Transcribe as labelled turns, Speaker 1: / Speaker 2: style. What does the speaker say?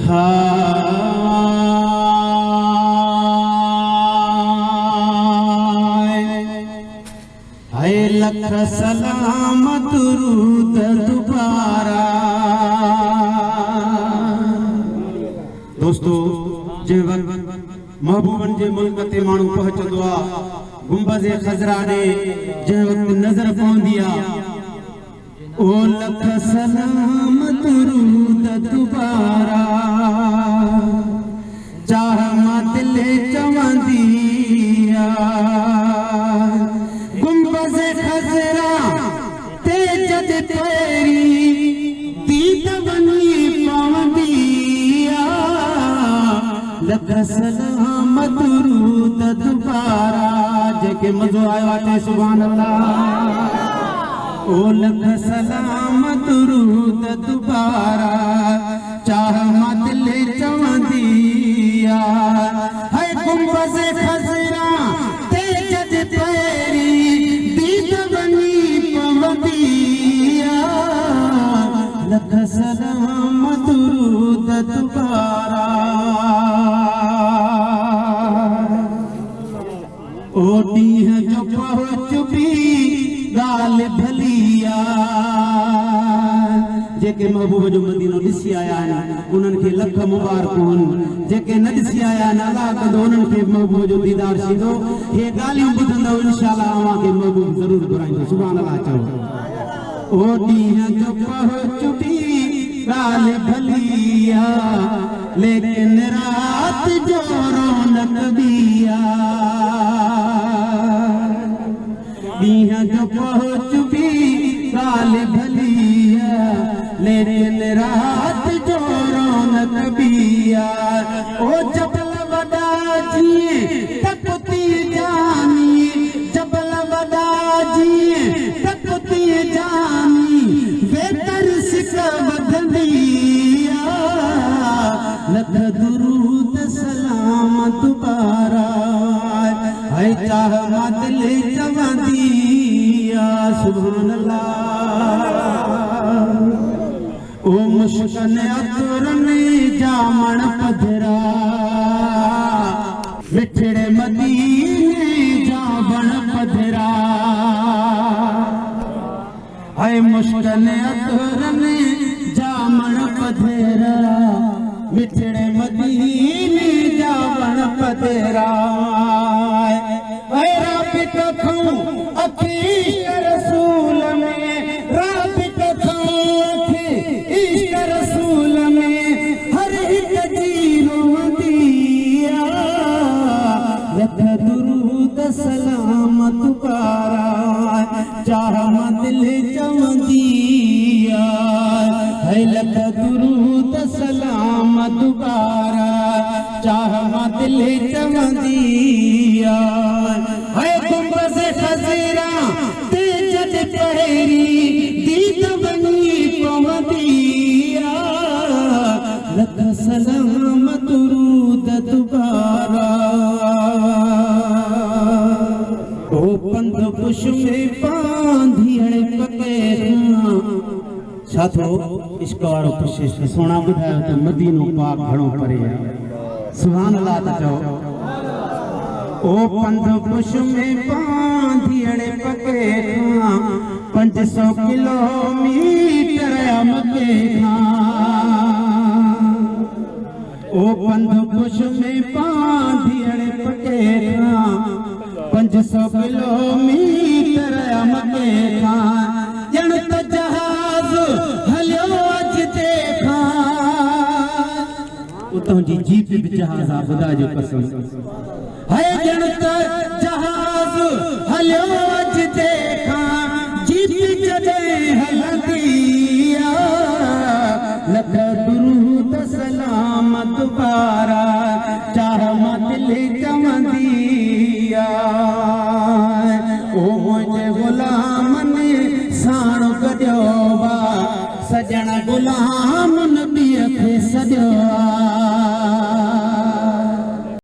Speaker 1: हाय लख सलाम दुरूद दोबारा। दोस्तों जे वक्त महबूबन जे मुल्क ते माण्हू पहुचंदो आ गुंबज़ खज़रा ने जे वक्त नजर पवंदी आ ओ लख सलाम दुरूद दोबारा। चाह मां दिल चवंदी आ गुंबज़ खज़रा ते जद तेरी दीद वनी पवंदी आ लख सलाम दुरूद दोबारा। जेके मज़ो आयो आहे सुभान अल्लाह। ओ लख सलाम दुरूद दोबारा। चाह मां दिल चवंदी आ हाय गुंबज़ खज़रा ते जद तेरी दीद वनी पवंदी आ लख सलाम दुरूद दोबारा। ओ ॾींहं जो पहुच भी गाल भलिया। जेके महबूब जो मदीनो ॾिसी आया आहिनि उन्हनि खे लख मुबारकूं। जेके न ॾिसी आया आहिनि अल्लाह कंदो उन्हनि खे महबूब जो दीदार थींदो। हे ॻाल्हियूं ॿुधंदव इंशाअल्लाह अव्हां खे महबूब ज़रूर घुराईंदो। सुभान अल्लाह चओ। ओ ॾींहं जो पहुच भी गाल भलिया लेकिन रात जो रौनक बिया। ॾींहं जो पहुच भी गाल भलिया लेकिन रात जो रौनक बिया। ओ जबल वॾा जीअं तपती जानी जबल वॾा जीअं तपती जानी बेतर सिक वधंदी आ लख दुरूद सलाम दोबारा। हाय चाह मां दिल चवंदी आ सुभान अल्लाह। ओ मुश्किन अतरन जामण पधरा मिठड़े मदीने जामण पधरा। हाय मुश्किन अतरन जामण पधरा मिठड़े मदीने जामण पधरा। राबित खां इश्क रसूल में राबित खां इश्क रसूल में हर हिक जी रोंदी आ लख दुरूद सलाम दोबारा। चाह मां दिल चवंदी आ है लख दुरूद सलाम दोबारा। चाह मां दिल चवंदी आ हाय गुंबज़ खज़रा ते जद तेरी दीद वनी पवंदी आ लख सलाम दुरूद दोबारा। ओ पंध पुश में बांधियड़ पके छाथो इश्क वारो पुश सोना ॿुधायो त मदीनो पाक घणो परे आहे। सुभान अल्लाह त चओ। ओ पंध पुश में बांधियड़ पके 500 किलोमीटर मके ओ पंध पुश में बांधियड़ पके 500 किलोमीटर मके ॼण त जहाज हलियो अज देखा। उतां जी जीप बि जहाज आहे ख़ुदा जो कसम। है ॼण त जहाज हलियो अज देखा।